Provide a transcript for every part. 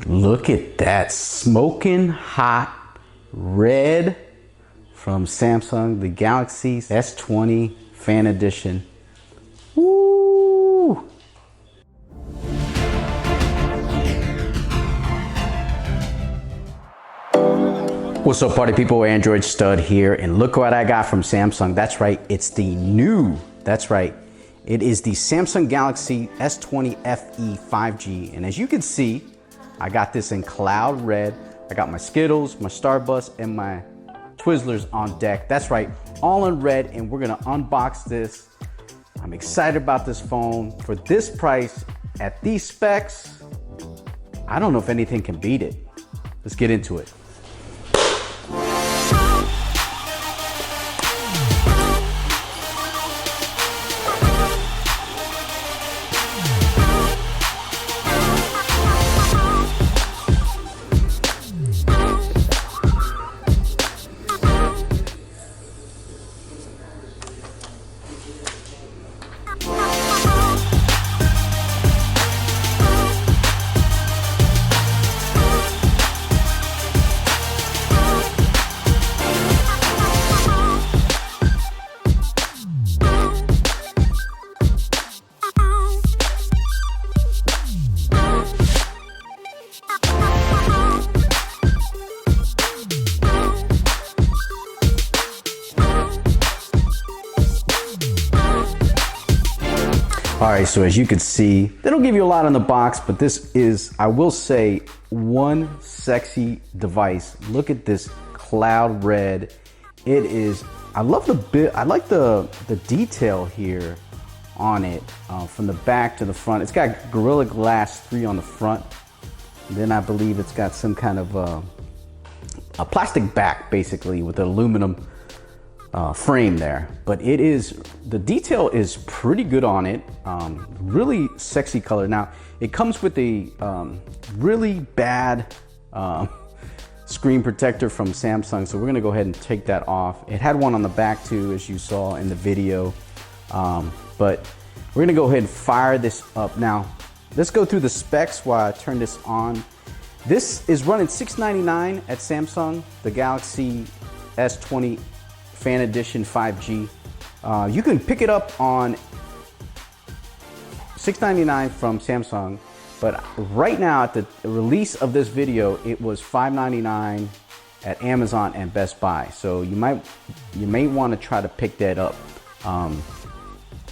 Look at that smoking hot red from Samsung, the Galaxy S20 Fan Edition. Woo! What's up, party people? Android Stud here, and look what I got from Samsung. That's right, it's the new, that's right, it is the Samsung Galaxy S20 FE 5G. And as you can see, I got this in cloud red. I got my Skittles, my Starburst, and my Twizzlers on deck. That's right, all in red, and we're gonna unbox this. I'm excited about this phone. For this price, at these specs, I don't know if anything can beat it. Let's get into it. All right, so as you can see, they don't give you a lot in the box, but this is, I will say, one sexy device. Look at this cloud red. It is, I love the bit, I like the detail here on it, from the back to the front. It's got Gorilla Glass 3 on the front. And then I believe it's got some kind of a plastic back, basically, with an aluminum frame there. But it is, the detail is pretty good on it. Really sexy color. Now it comes with a really bad screen protector from Samsung, so we're gonna go ahead and take that off. It had one on the back too, as you saw in the video, but we're gonna go ahead and fire this up. Now let's go through the specs while I turn this on. This is running $699 at Samsung, the Galaxy S20 Fan Edition 5G. You can pick it up on $699 from Samsung, but right now at the release of this video, it was $599 at Amazon and Best Buy. So you may want to try to pick that up.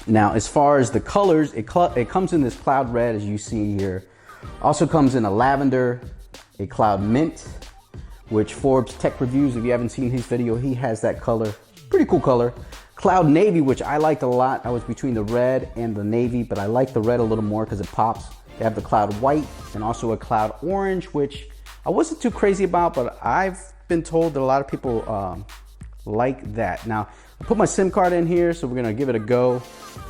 Now, as far as the colors, it comes in this cloud red, as you see here. Also comes in a lavender, a cloud mint, which Forbes Tech Reviews, if you haven't seen his video, he has that color. Pretty cool color. Cloud navy, which I liked a lot. I was between the red and the navy, but I like the red a little more because it pops. They have the cloud white and also a cloud orange, which I wasn't too crazy about, but I've been told that a lot of people like that. Now, I put my SIM card in here, so we're gonna give it a go.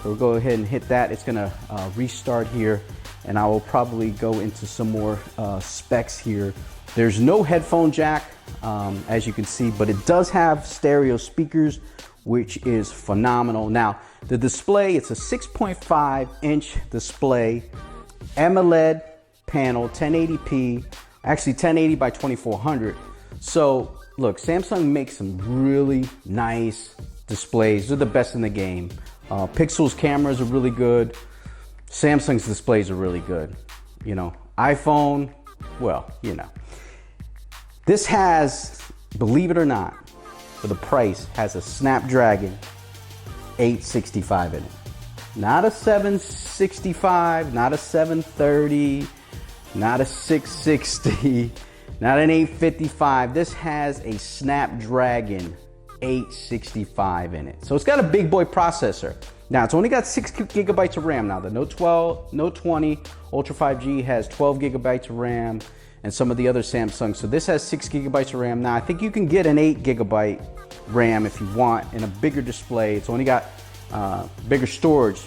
So we'll go ahead and hit that. It's gonna restart here, and I will probably go into some more specs here. There's no headphone jack, as you can see, but it does have stereo speakers, which is phenomenal. Now, the display, it's a 6.5 inch display, AMOLED panel, 1080p, actually 1080 by 2400. So look, Samsung makes some really nice displays. They're the best in the game. Pixel's cameras are really good. Samsung's displays are really good. You know, iPhone, well, you know. This has, believe it or not, for the price, has a Snapdragon 865 in it. Not a 765, not a 730, not a 660, not an 855. This has a Snapdragon 865 in it. So it's got a big boy processor. Now it's only got 6 gigabytes of RAM. Now the Note 12, Note 20 Ultra 5G has 12 gigabytes of RAM, and some of the other Samsung. So this has 6 gigabytes of RAM. Now I think you can get an 8 gigabyte RAM if you want, and a bigger display. It's only got bigger storage,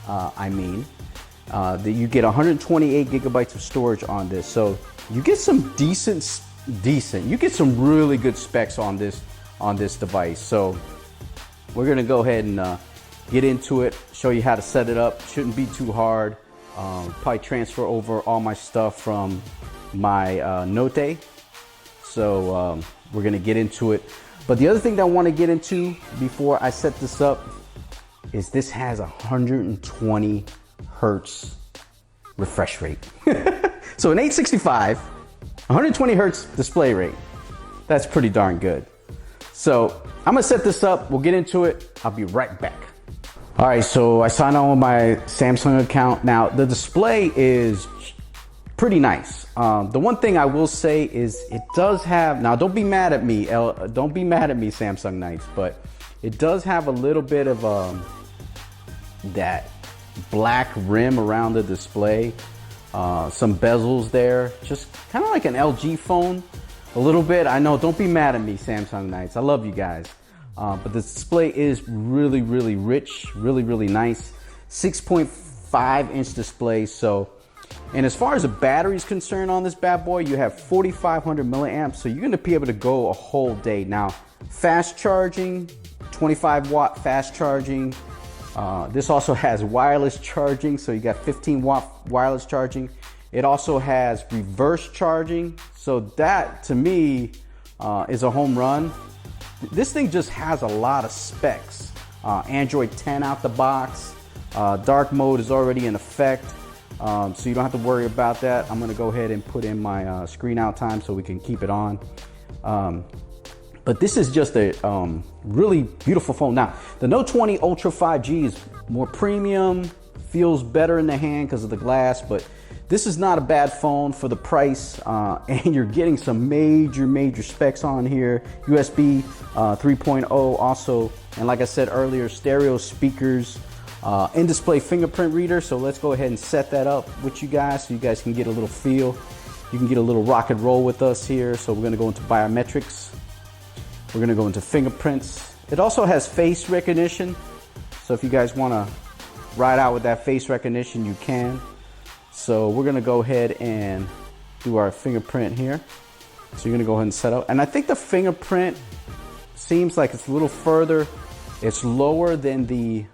you get 128 gigabytes of storage on this. So you get some you get some really good specs on this device. So we're gonna go ahead and get into it, show you how to set it up. Shouldn't be too hard. Probably transfer over all my stuff from my Note. So we're gonna get into it. But the other thing that I want to get into before I set this up is this has 120 hertz refresh rate. So an 865, 120 hertz display rate. That's pretty darn good. So I'm gonna set this up, we'll get into it, I'll be right back. All right, so I signed on with my Samsung account. Now the display is pretty nice. The one thing I will say is it does have, now don't be mad at me, don't be mad at me Samsung Knights, but it does have a little bit of that black rim around the display, some bezels there, just kind of like an LG phone a little bit. I know, don't be mad at me Samsung Knights, I love you guys. But the display is really, really rich, really, really nice. 6.5 inch display. So, and as far as the battery is concerned on this bad boy, you have 4,500 milliamps. So you're gonna be able to go a whole day. Now, fast charging, 25 watt fast charging. This also has wireless charging. So you got 15 watt wireless charging. It also has reverse charging. So that to me is a home run. This thing just has a lot of specs. Android 10 out the box. Dark mode is already in effect. So you don't have to worry about that. I'm gonna go ahead and put in my screen out time so we can keep it on. But this is just a really beautiful phone. Now, the Note 20 Ultra 5G is more premium, feels better in the hand because of the glass, but this is not a bad phone for the price, and you're getting some major specs on here. USB 3.0 also, and like I said earlier, stereo speakers, in-display fingerprint reader. So let's go ahead and set that up with you guys so you guys can get a little feel. You can get a little rock and roll with us here. So we're gonna go into biometrics. We're gonna go into fingerprints. It also has face recognition. So if you guys wanna ride out with that face recognition, you can. So we're gonna go ahead and do our fingerprint here. So you're gonna go ahead and set up. And I think the fingerprint seems like it's a little further. It's lower than the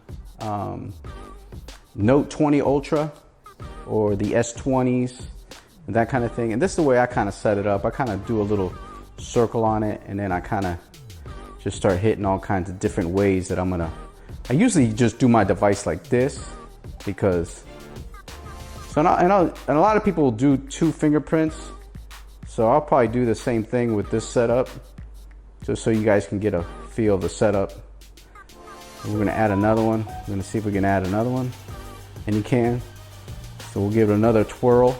Note 20 Ultra or the S20s and that kind of thing. And this is the way I kind of set it up. I kind of do a little circle on it, and then I kind of just start hitting all kinds of different ways that I usually just do my device like this because, and a lot of people will do 2 fingerprints. So I'll probably do the same thing with this setup, just so you guys can get a feel of the setup. We're gonna add another one. We're gonna see if we can add another one, and you can. So we'll give it another twirl.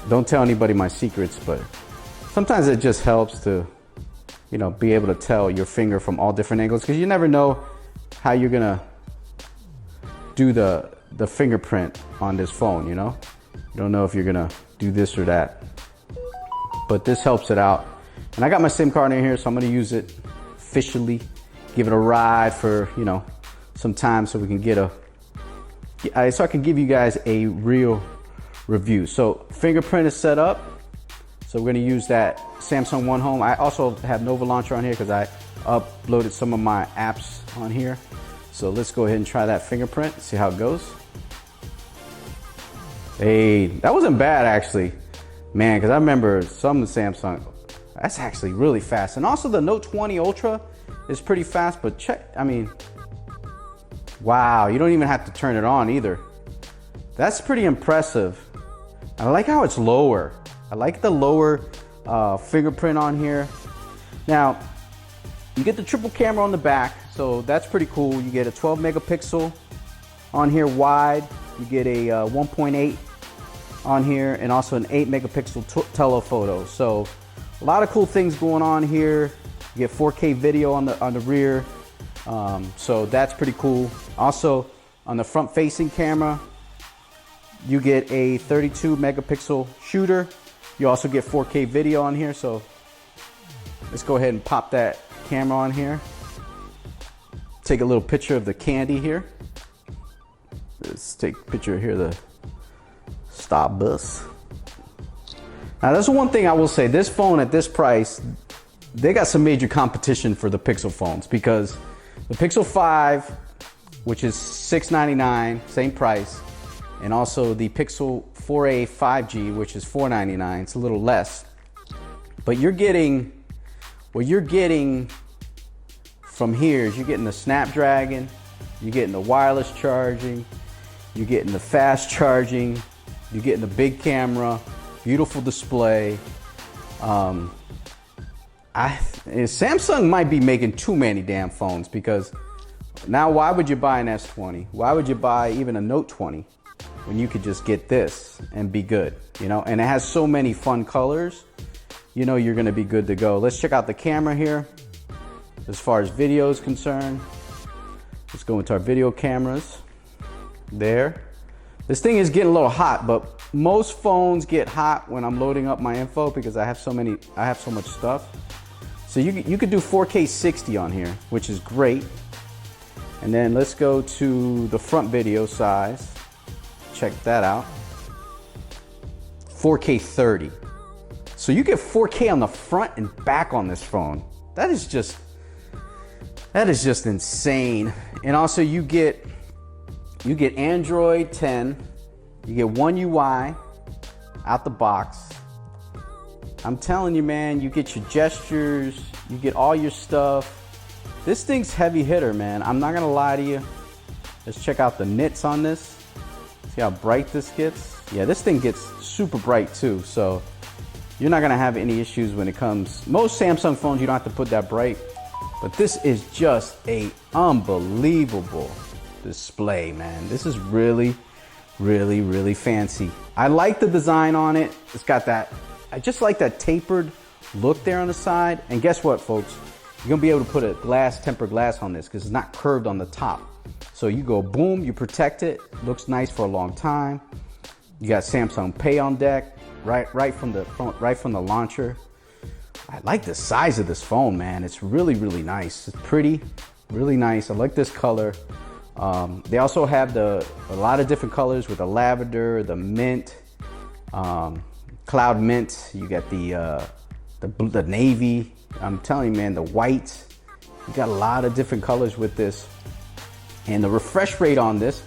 Don't tell anybody my secrets, but sometimes it just helps to, you know, be able to tell your finger from all different angles, because you never know how you're gonna do the fingerprint on this phone, you know? You don't know if you're gonna do this or that. But this helps it out. And I got my SIM card in here, so I'm gonna use it officially. Give it a ride for, you know, some time so we can get so I can give you guys a real review. So fingerprint is set up. So we're gonna use that Samsung One Home. I also have Nova Launcher on here because I uploaded some of my apps on here. So let's go ahead and try that fingerprint, see how it goes. Hey, that wasn't bad actually. Man, because I remember some of the Samsung, that's actually really fast. And also the Note 20 Ultra is pretty fast, but check, I mean, wow, you don't even have to turn it on either. That's pretty impressive. I like how it's lower. I like the lower fingerprint on here. Now, you get the triple camera on the back, so that's pretty cool. You get a 12 megapixel on here wide. You get a 1.8 on here, and also an 8 megapixel telephoto. So a lot of cool things going on here. You get 4K video on the rear, so that's pretty cool. Also, on the front facing camera, you get a 32 megapixel shooter. You also get 4K video on here, so let's go ahead and pop that camera on here. Take a little picture of the candy here. Let's take a picture here of the stop bus. Now that's the one thing I will say, this phone at this price, they got some major competition for the Pixel phones, because the Pixel 5, which is $699, same price, and also the Pixel 4a 5G, which is $499. It's a little less, but you're getting, what you're getting from here is you're getting the Snapdragon, you're getting the wireless charging, you're getting the fast charging, you're getting the big camera, beautiful display. Samsung might be making too many damn phones, because now why would you buy an S20? Why would you buy even a Note 20 when you could just get this and be good, you know? And it has so many fun colors, you know you're gonna be good to go. Let's check out the camera here. As far as video is concerned, let's go into our video cameras. There. This thing is getting a little hot, but most phones get hot when I'm loading up my info because I have so much stuff. So you could do 4K 60 on here, which is great. And then let's go to the front video size. Check that out. 4K 30. So you get 4K on the front and back on this phone. That is just insane. And also you get Android 10. You get One UI out the box. I'm telling you, man, you get your gestures, you get all your stuff. This thing's heavy hitter, man. I'm not gonna lie to you. Let's check out the nits on this. See how bright this gets? Yeah, this thing gets super bright too, so you're not gonna have any issues when it comes. Most Samsung phones, you don't have to put that bright, but this is just a unbelievable display, man. This is really, really, really fancy. I like the design on it. It's got that, I just like that tapered look there on the side. And guess what, folks? You're gonna be able to put a tempered glass on this because it's not curved on the top. So you go boom, you protect it. Looks nice for a long time. You got Samsung Pay on deck, right from the launcher. I like the size of this phone, man. It's really, really nice. It's pretty, really nice. I like this color. They also have a lot of different colors with the lavender, the mint, cloud mint. You got the navy. I'm telling you, man, the white. You got a lot of different colors with this, and the refresh rate on this.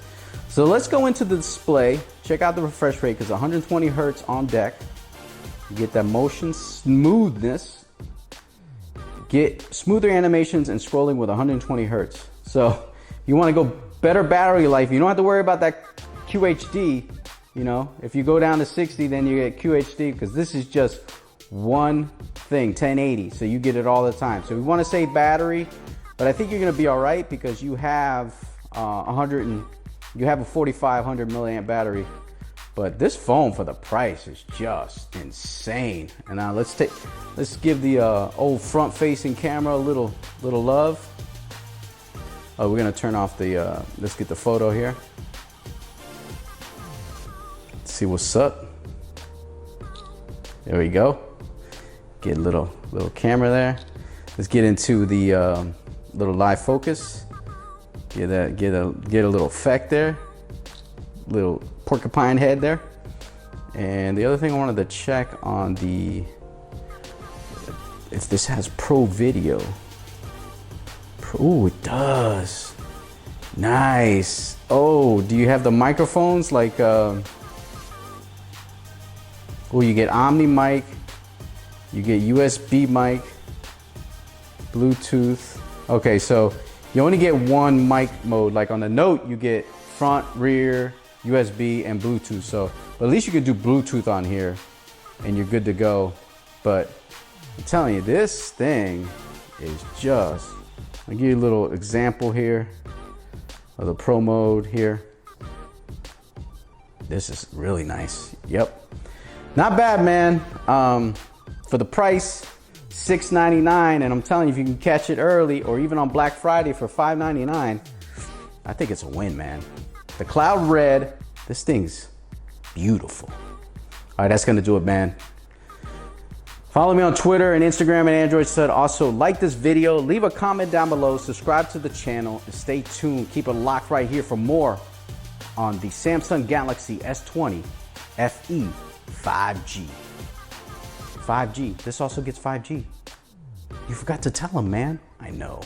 So let's go into the display. Check out the refresh rate, because 120 hertz on deck. You get that motion smoothness. Get smoother animations and scrolling with 120 hertz. So you want to go better battery life. You don't have to worry about that QHD. You know, if you go down to 60, then you get QHD, because this is just one thing, 1080. So you get it all the time. So we want to save battery, but I think you're going to be all right, because you have you have a 4500 milliamp battery. But this phone for the price is just insane. And now let's give the old front facing camera a little love. Oh, we're gonna turn off the, let's get the photo here. Let's see what's up. There we go. Get a little camera there. Let's get into the little live focus. Get a little effect there. Little porcupine head there. And the other thing I wanted to check on if this has pro video. Oh, it does. Nice. Oh, do you have the microphones like oh, you get Omni mic, you get USB mic, Bluetooth. Okay, so you only get one mic mode. Like on the Note, you get front, rear, USB, and Bluetooth. So, but at least you could do Bluetooth on here and you're good to go. But I'm telling you, this thing is just, I'll give you a little example here of the Pro mode here. This is really nice. Yep. Not bad, man. For the price, $699, and I'm telling you, if you can catch it early or even on Black Friday for $599, I think it's a win, man. The cloud red, this thing's beautiful. All right, that's gonna do it, man. Follow me on Twitter and Instagram and Android Stud. Also, like this video, leave a comment down below, subscribe to the channel, and stay tuned. Keep it locked right here for more on the Samsung Galaxy S20 FE 5G. 5G. This also gets 5G. You forgot to tell them, man. I know.